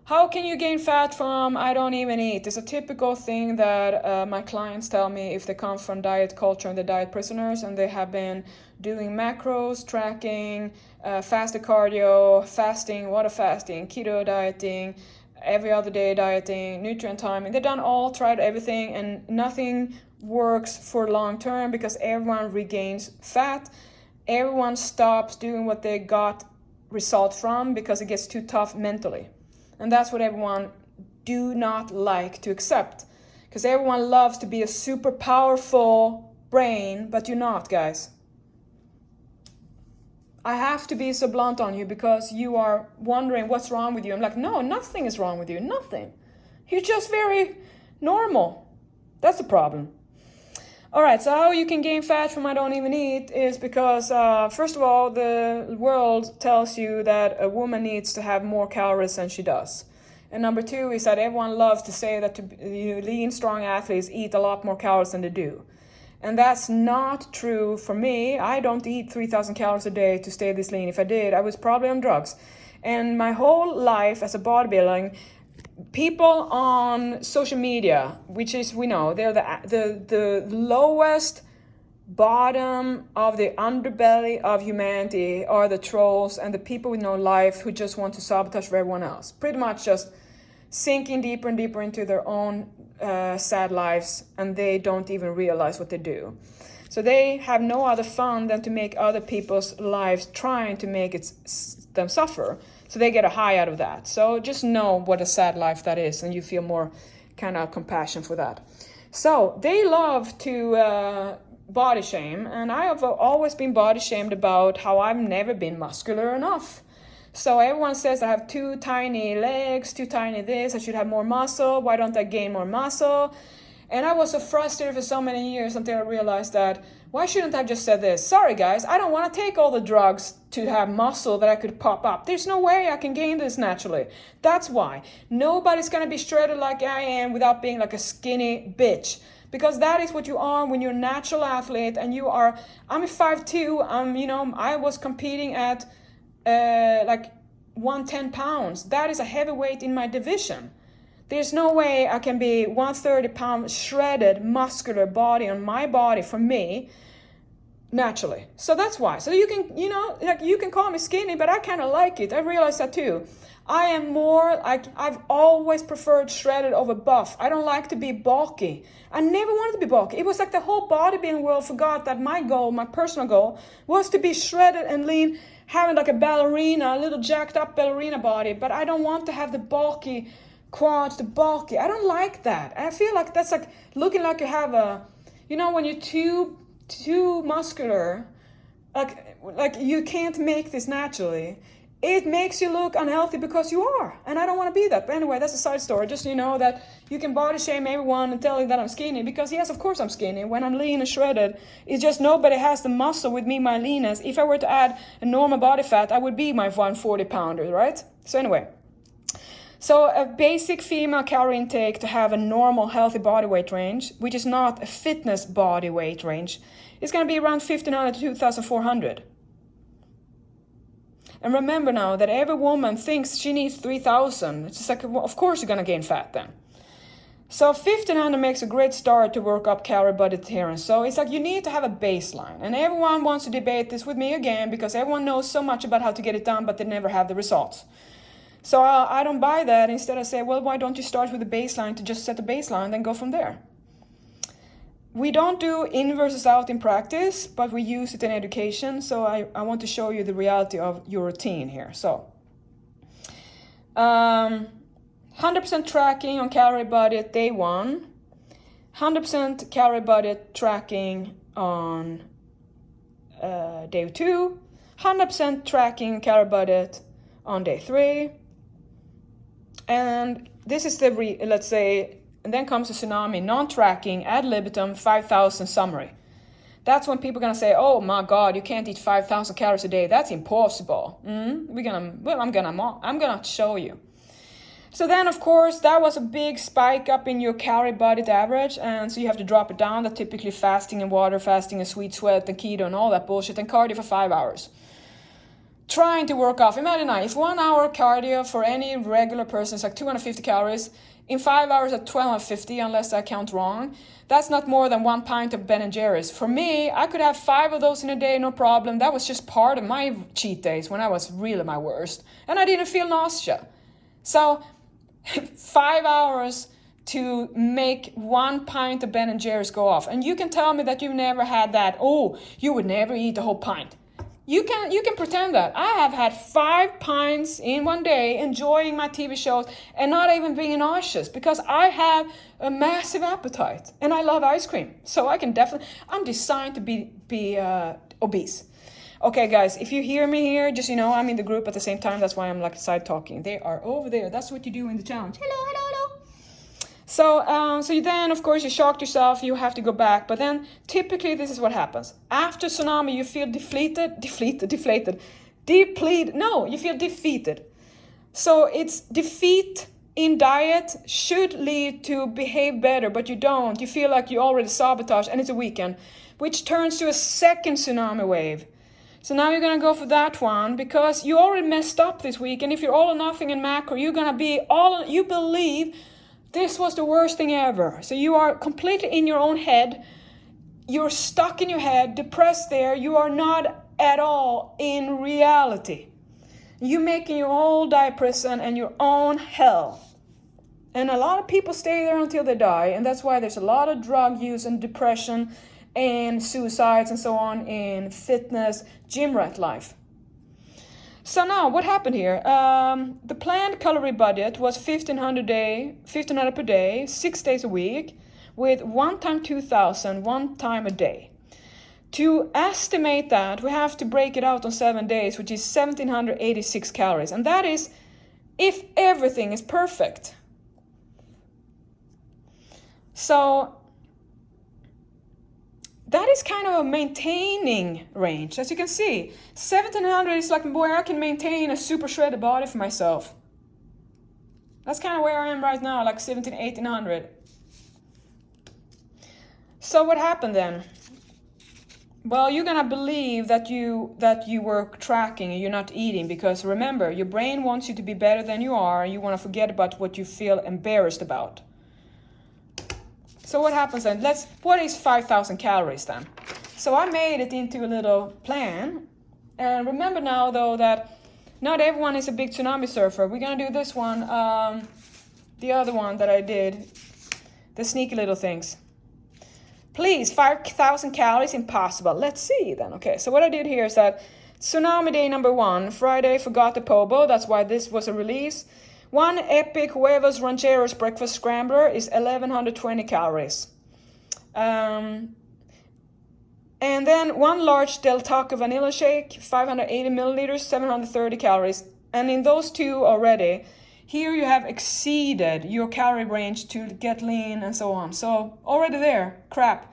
How can you gain fat from I don't even eat? It's a typical thing that my clients tell me if they come from diet culture and the diet prisoners and they have been doing macros, tracking, fasted cardio, fasting, water fasting, keto dieting, every other day dieting, nutrient timing. They've tried everything, and nothing works for long term because everyone regains fat. Everyone stops doing what they got results from because it gets too tough mentally. And that's what everyone do not like to accept. Because everyone loves to be a super powerful brain, but you're not, guys. I have to be so blunt on you because you are wondering what's wrong with you. I'm like, no, nothing is wrong with you. Nothing. You're just very normal. That's the problem. All right, so how you can gain fat from I don't even eat is because, first of all, the world tells you that a woman needs to have more calories than she does. And number two is that everyone loves to say that lean, strong athletes eat a lot more calories than they do. And that's not true for me. I don't eat 3,000 calories a day to stay this lean. If I did, I was probably on drugs. And my whole life as a bodybuilder, people on social media, which is, we know, they're the lowest bottom of the underbelly of humanity, are the trolls and the people with no life who just want to sabotage for everyone else. Pretty much just sinking deeper and deeper into their own sad lives, and they don't even realize what they do. So they have no other fun than to make other people's lives trying to make them suffer. So they get a high out of that. So just know what a sad life that is, and you feel more kind of compassion for that. So they love to body shame, and I have always been body shamed about how I've never been muscular enough. So everyone says I have too tiny legs, too tiny this, I should have more muscle, why don't I gain more muscle? And I was so frustrated for so many years until I realized that, why shouldn't I have just said this? Sorry guys, I don't want to take all the drugs to have muscle that I could pop up. There's no way I can gain this naturally. That's why. Nobody's going to be shredded like I am without being like a skinny bitch. Because that is what you are when you're a natural athlete and you are, I'm a 5'2", I was competing at like 110 pounds. That is a heavyweight in my division. There's no way I can be 130 pound shredded muscular body on my body for me naturally. So that's why. So you can, you can call me skinny, but I kind of like it. I realize that too. I am more like, I've always preferred shredded over buff. I don't like to be bulky. I never wanted to be bulky. It was like the whole bodybuilding world forgot that my goal, my personal goal, was to be shredded and lean, having like a ballerina, a little jacked up ballerina body. But I don't want to have the bulky quads, the bulky. I don't like that. I feel like that's like looking like you have a, when you're too muscular, like you can't make this naturally. It makes you look unhealthy because you are, and I don't want to be that. But anyway, that's a side story. Just so you know that you can body shame everyone and tell you that I'm skinny, because yes, of course I'm skinny. When I'm lean and shredded, it's just nobody has the muscle with me, my leanness. If I were to add a normal body fat, I would be my 140 pounder, right? So anyway. So a basic female calorie intake to have a normal healthy body weight range, which is not a fitness body weight range, is going to be around 1,500 to 2,400. And remember now that every woman thinks she needs 3,000. It's just like, well, of course you're going to gain fat then. So 1,500 makes a great start to work up calorie body adherence. So it's like you need to have a baseline. And everyone wants to debate this with me again because everyone knows so much about how to get it done, but they never have the results. So I don't buy that. Instead I say, well, why don't you start with a baseline to just set a baseline, then go from there. We don't do in versus out in practice, but we use it in education. So I want to show you the reality of your routine here. So 100% tracking on calorie budget day 1, 100% calorie budget tracking on day 2, 100% tracking calorie budget on day 3. And this is the, let's say, and then comes the tsunami, non-tracking, ad libitum, 5,000 summary. That's when people are going to say, oh my God, you can't eat 5,000 calories a day. That's impossible. I'm going to show you. So then, of course, that was a big spike up in your calorie budget average. And so you have to drop it down. That typically fasting and water fasting and sweet sweat and keto and all that bullshit and cardio for 5 hours. trying to work off. Imagine now, if 1 hour cardio for any regular person is like 250 calories, in 5 hours at 1250, unless I count wrong, that's not more than 1 pint of Ben & Jerry's. For me, I could have 5 of those in a day, no problem. That was just part of my cheat days when I was really my worst. And I didn't feel nausea. So 5 hours to make 1 pint of Ben & Jerry's go off. And you can tell me that you've never had that. Oh, you would never eat a whole pint. You can pretend that. I have had 5 pints in one day, enjoying my TV shows and not even being nauseous, because I have a massive appetite and I love ice cream. So I can definitely, I'm designed to be obese. Okay, guys, if you hear me here, just, I'm in the group at the same time. That's why I'm like side talking. They are over there. That's what you do in the challenge. Hello, hello, hello. So you then, of course, you shocked yourself, you have to go back. But then typically this is what happens. After tsunami, you feel you feel defeated. So it's defeat in diet should lead to behave better, but you don't. You feel like you already sabotaged, and it's a weekend, which turns to a second tsunami wave. So now you're going to go for that one because you already messed up this week. And if you're all or nothing in macro, you're going to be you believe this was the worst thing ever. So you are completely in your own head. You're stuck in your head, depressed there. You are not at all in reality. You're making your whole diet prison and your own hell. And a lot of people stay there until they die. And that's why there's a lot of drug use and depression and suicides and so on in fitness, gym rat life. So now, what happened here? The planned calorie budget was 1,500 per day, 6 days a week, with 1 time 2,000, 1 time a day. To estimate that, we have to break it out on 7 days, which is 1,786 calories. And that is if everything is perfect. So that is kind of a maintaining range. As you can see, 1,700 is like where I can maintain a super shredded body for myself. That's kind of where I am right now, like 1,800. So what happened then? Well, you're gonna believe that you were tracking and you're not eating, because remember, your brain wants you to be better than you are, and you want to forget about what you feel embarrassed about. So what happens then? What is 5,000 calories then? So I made it into a little plan. And remember now, though, that not everyone is a big tsunami surfer. We're going to do this one, the other one that I did, the sneaky little things. Please, 5,000 calories, impossible. Let's see then. Okay, so what I did here is that tsunami day number 1, Friday, forgot the pobo. That's why this was a release. 1 epic huevos rancheros breakfast scrambler is 1,120 calories. And then 1 large Del Taco vanilla shake, 580 milliliters, 730 calories. And in those two already, here you have exceeded your calorie range to get lean and so on. So already there, crap.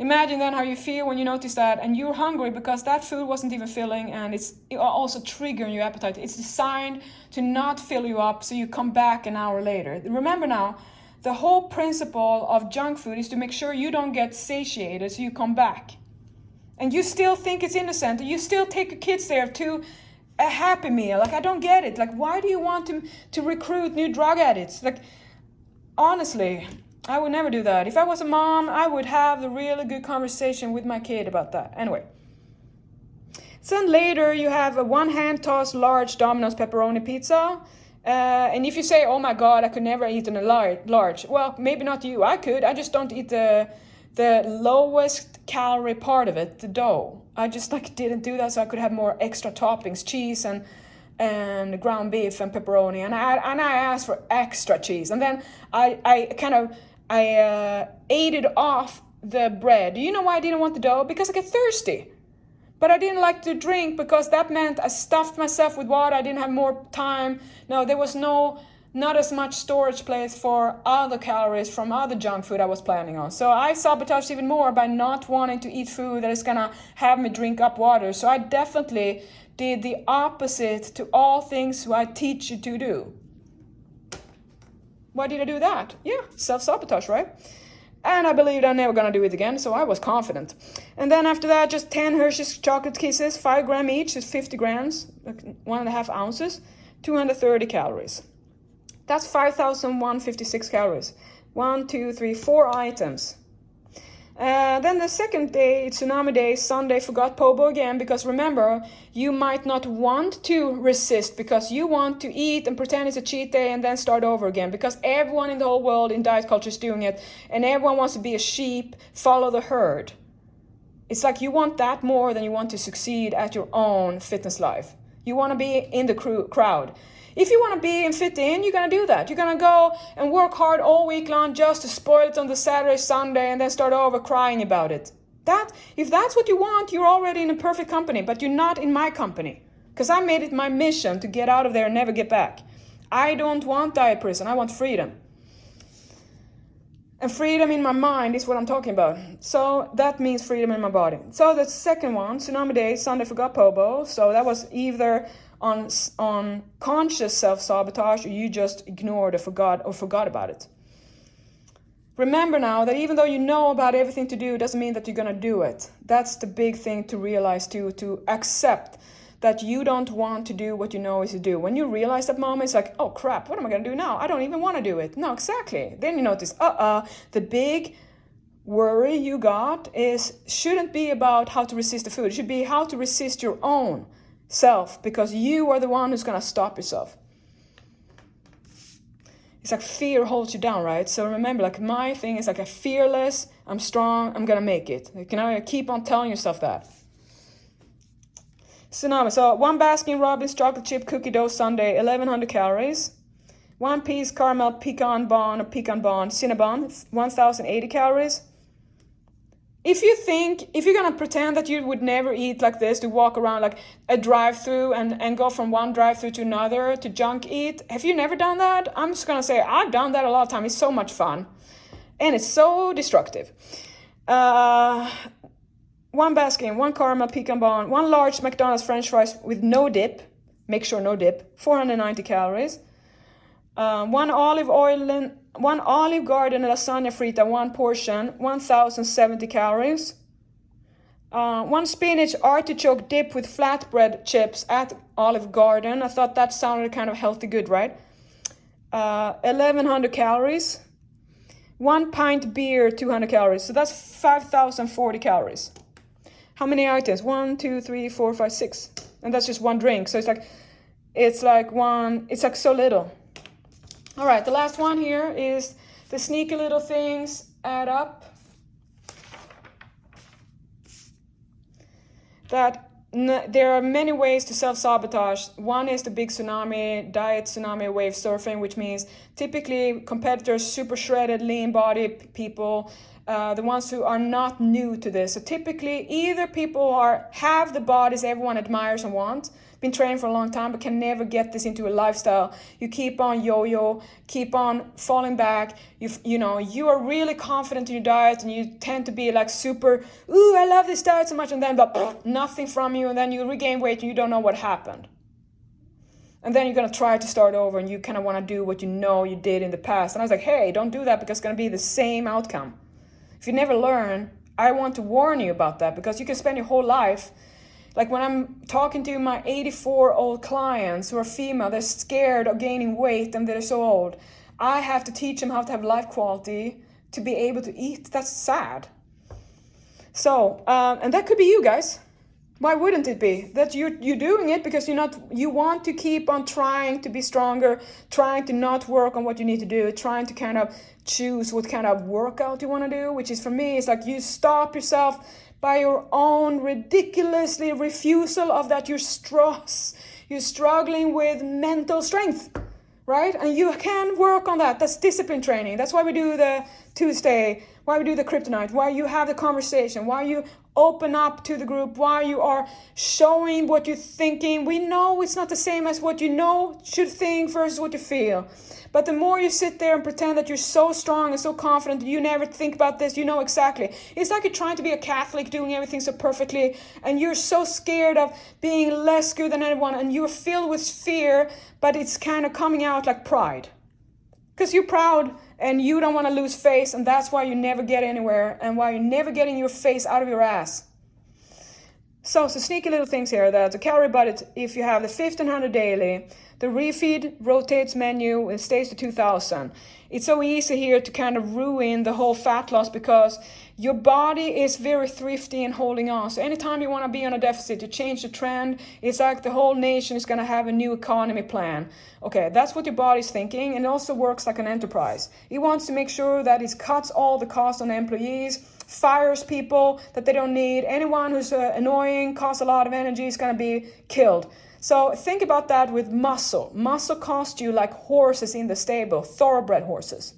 Imagine then how you feel when you notice that and you're hungry because that food wasn't even filling, and it's also triggering your appetite. It's designed to not fill you up so you come back an hour later. Remember now, the whole principle of junk food is to make sure you don't get satiated so you come back. And you still think it's innocent. You still take your kids there to a Happy Meal. Like, I don't get it. Like, why do you want to recruit new drug addicts? Like, honestly, I would never do that. If I was a mom, I would have a really good conversation with my kid about that. Anyway. So then later you have a 1 hand-tossed large Domino's pepperoni pizza. And if you say, oh my God, I could never eat a large. Well, maybe not you. I could. I just don't eat the lowest calorie part of it, the dough. I just didn't do that so I could have more extra toppings, cheese and ground beef and pepperoni. And I asked for extra cheese. And then I ate it off the bread. Do you know why I didn't want the dough? Because I get thirsty. But I didn't like to drink because that meant I stuffed myself with water. I didn't have more time. No, there was not as much storage place for other calories from other junk food I was planning on. So I sabotaged even more by not wanting to eat food that is going to have me drink up water. So I definitely did the opposite to all things I teach you to do. Why did I do that? Yeah, self-sabotage, right? And I believed I'm never gonna do it again, so I was confident. And then after that, just 10 Hershey's chocolate kisses, 5 grams each, is 50 grams, like 1.5 ounces, 230 calories. That's 5,156 calories. 1, 2, 3, 4 items. Then the second day, it's Tsunami Day, Sunday, forgot Pobo again, because remember, you might not want to resist because you want to eat and pretend it's a cheat day and then start over again, because everyone in the whole world in diet culture is doing it, and everyone wants to be a sheep, follow the herd. It's like you want that more than you want to succeed at your own fitness life. You want to be in the crowd. If you want to be and fit in, you're going to do that. You're going to go and work hard all week long just to spoil it on the Saturday, Sunday, and then start over crying about it. If that's what you want, you're already in a perfect company, but you're not in my company. Because I made it my mission to get out of there and never get back. I don't want diet prison. I want freedom. And freedom in my mind is what I'm talking about. So that means freedom in my body. So the second one, Tsunami Day, Sunday, forgot Pobo. So that was either on conscious self-sabotage, or you just ignored or forgot about it. Remember now that even though you know about everything to do, doesn't mean that you're going to do it. That's the big thing to realize too, to accept that you don't want to do what you know is to do. When you realize that moment, it's like, oh crap, what am I going to do now? I don't even want to do it. No, exactly. Then you notice, the big worry you got shouldn't be about how to resist the food. It should be how to resist your own self, because you are the one who's going to stop yourself. It's like fear holds you down, right? So remember, like my thing is like I'm fearless, I'm strong, I'm going to make it. You can keep on telling yourself that. So 1 Baskin Robbins chocolate chip cookie dough sundae, 1,100 calories. 1 piece caramel pecan bon or pecan bon cinnabon, 1,080 calories. If you're going to pretend that you would never eat like this, to walk around like a drive-through and go from one drive-through to another to junk eat, have you never done that? I'm just going to say I've done that a lot of time. It's so much fun. And it's so destructive. 1 Baskin, 1 caramel pecan bon, 1 large McDonald's French fries with no dip. Make sure no dip. 490 calories. 1 Olive Garden lasagna frita, 1 portion, 1,070 calories. 1 spinach artichoke dip with flatbread chips at Olive Garden. I thought that sounded kind of healthy good, right? 1,100 calories. 1 pint beer, 200 calories. So that's 5,040 calories. How many items? 1, 2, 3, 4, 5, 6. And that's just 1 drink. So it's like so little. All right, the last one here is the sneaky little things add up. There are many ways to self-sabotage. One is the big tsunami, diet tsunami wave surfing, which means typically competitors, super shredded, lean body people, the ones who are not new to this. So typically either people have the bodies everyone admires and wants, been training for a long time but can never get this into a lifestyle. You keep on yo-yo, keep on falling back. You are really confident in your diet and you tend to be like super, ooh, I love this diet so much, and then nothing from you, and then you regain weight and you don't know what happened. And then you're going to try to start over and you kind of want to do what you know you did in the past. And I was like, hey, don't do that because it's going to be the same outcome. If you never learn, I want to warn you about that, because you can spend your whole life. Like when I'm talking to my 84-old clients who are female, they're scared of gaining weight and they're so old. I have to teach them how to have life quality to be able to eat. That's sad. So, and that could be you guys. Why wouldn't it be? That you're doing it because you want to keep on trying to be stronger, trying to not work on what you need to do, trying to kind of choose what kind of workout you want to do, which is, for me, it's like you stop yourself by your own ridiculously refusal of that you're struggling with mental strength, right? And you can work on that. That's discipline training. That's why we do the Tuesday, why we do the kryptonite, why you have the conversation, why you open up to the group, why you are showing what you're thinking. We know it's not the same as what you know should think versus what you feel. But the more you sit there and pretend that you're so strong and so confident, you never think about this, you know exactly. It's like you're trying to be a Catholic, doing everything so perfectly, and you're so scared of being less good than anyone, and you're filled with fear, but it's kind of coming out like pride. Because you're proud and you don't want to lose face, and that's why you never get anywhere and why you're never getting your face out of your ass. So sneaky little things here, that the calorie budget, if you have the 1500 daily, the refeed rotates menu, it stays to 2000. It's so easy here to kind of ruin the whole fat loss because your body is very thrifty in holding on. So anytime you want to be on a deficit, to change the trend, it's like the whole nation is going to have a new economy plan. Okay, that's what your body's thinking, and it also works like an enterprise. It wants to make sure that it cuts all the costs on employees, fires people that they don't need. Anyone who's annoying, costs a lot of energy, is going to be killed. So think about that with muscle. Muscle costs you like horses in the stable, thoroughbred horses.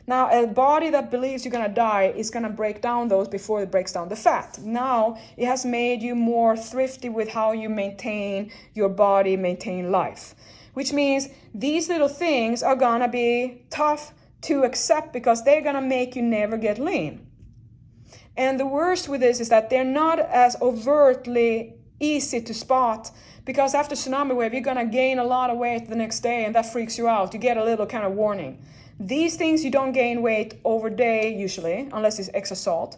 Now, a body that believes you're going to die is going to break down those before it breaks down the fat. Now, it has made you more thrifty with how you maintain your body, maintain life. Which means these little things are going to be tough to accept because they're going to make you never get lean. And the worst with this is that they're not as overtly easy to spot, because after tsunami wave, you're going to gain a lot of weight the next day, and that freaks you out. You get a little kind of warning. These things, you don't gain weight over day usually, unless it's extra salt,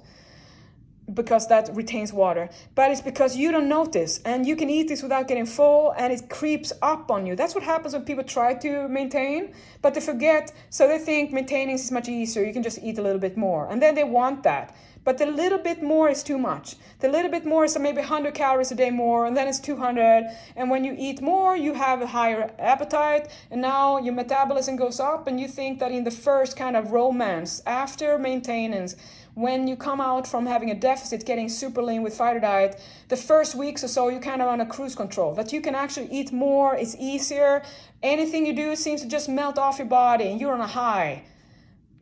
because that retains water. But it's because you don't notice, and you can eat this without getting full, and it creeps up on you. That's what happens when people try to maintain, but they forget. So they think maintaining is much easier. You can just eat a little bit more, and then they want that. But the little bit more is too much. The little bit more is maybe 100 calories a day more, and then it's 200. And when you eat more, you have a higher appetite, and now your metabolism goes up, and you think that in the first kind of romance, after maintenance, when you come out from having a deficit, getting super lean with fighter diet, the first weeks or so, you're kind of on a cruise control, that you can actually eat more, it's easier. Anything you do seems to just melt off your body, and you're on a high.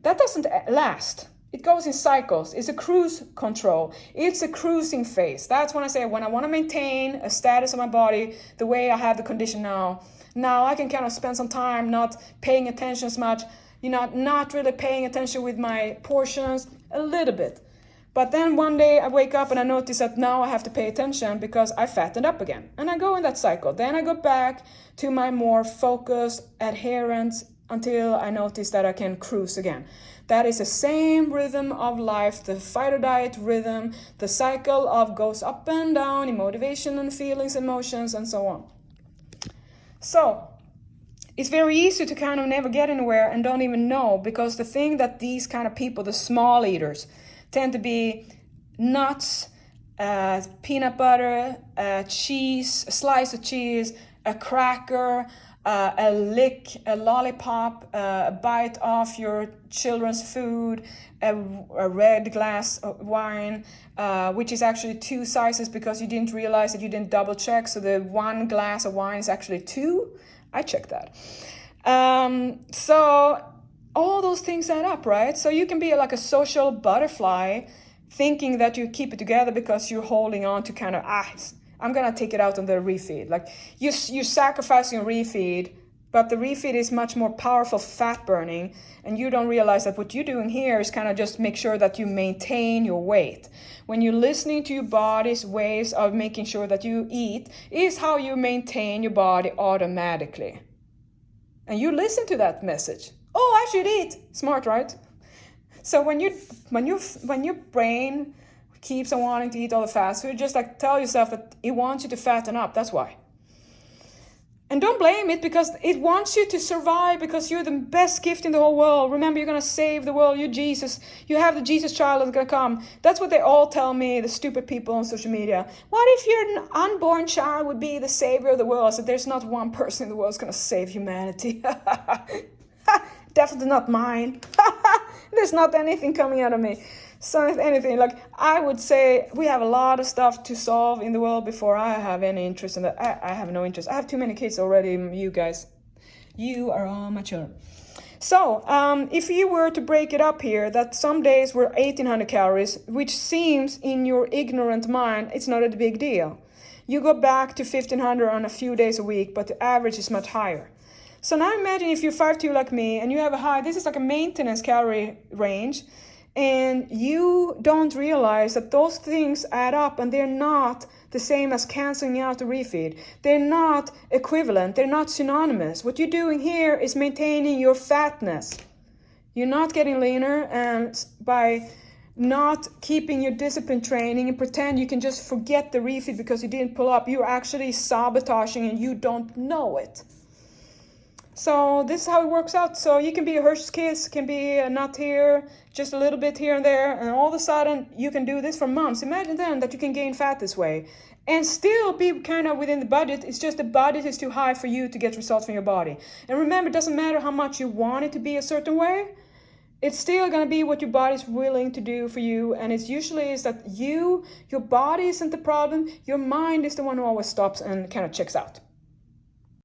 That doesn't last. It goes in cycles. It's a cruise control. It's a cruising phase. That's when I say, when I want to maintain a status of my body the way I have the condition now I can kind of spend some time not paying attention as much, not really paying attention with my portions, a little bit. But then one day I wake up and I notice that now I have to pay attention because I fattened up again. And I go in that cycle. Then I go back to my more focused adherence until I notice that I can cruise again. That is the same rhythm of life, the fighter diet rhythm, the cycle of goes up and down in motivation and feelings, emotions, and so on. So it's very easy to kind of never get anywhere and don't even know, because the thing that these kind of people, the small eaters, tend to be nuts, peanut butter, cheese, a slice of cheese, a cracker, a lick, a lollipop, a bite off your children's food, a red glass of wine, which is actually 2 sizes because you didn't realize that you didn't double check. So the 1 glass of wine is actually 2. I checked that. So all those things add up, right? So you can be like a social butterfly thinking that you keep it together because you're holding on to kind of, I'm going to take it out on the refeed. Like you're sacrificing a refeed, but the refeed is much more powerful fat burning. And you don't realize that what you're doing here is kind of just make sure that you maintain your weight. When you're listening to your body's ways of making sure that you eat is how you maintain your body automatically. And you listen to that message. Oh, I should eat. Smart, right? So when your brain keeps on wanting to eat all the fast food, just like tell yourself that it wants you to fatten up. That's why. And don't blame it, because it wants you to survive, because you're the best gift in the whole world. Remember, you're going to save the world. You're Jesus. You have the Jesus child that's going to come. That's what they all tell me, the stupid people on social media. What if your unborn child would be the savior of the world? So there's not one person in the world that's going to save humanity. Definitely not mine. There's not anything coming out of me. So if anything, like I would say, we have a lot of stuff to solve in the world before I have any interest in that. I have no interest. I have too many kids already, you guys. You are all mature. So if you were to break it up here, that some days were 1800 calories, which seems in your ignorant mind, it's not a big deal. You go back to 1500 on a few days a week, but the average is much higher. So now imagine if you're 5'2" like me and you have a high, this is like a maintenance calorie range. And you don't realize that those things add up, and they're not the same as canceling out the refeed. They're not equivalent. They're not synonymous. What you're doing here is maintaining your fatness. You're not getting leaner, and by not keeping your discipline training and pretend you can just forget the refeed because you didn't pull up, you're actually sabotaging and you don't know it. So this is how it works out. So you can be a Hershey's Kiss, can be a nut here, just a little bit here and there, and all of a sudden you can do this for months. Imagine then that you can gain fat this way and still be kind of within the budget. It's just the budget is too high for you to get results from your body. And remember, it doesn't matter how much you want it to be a certain way. It's still going to be what your body's willing to do for you. And it's usually is that your body isn't the problem. Your mind is the one who always stops and kind of checks out.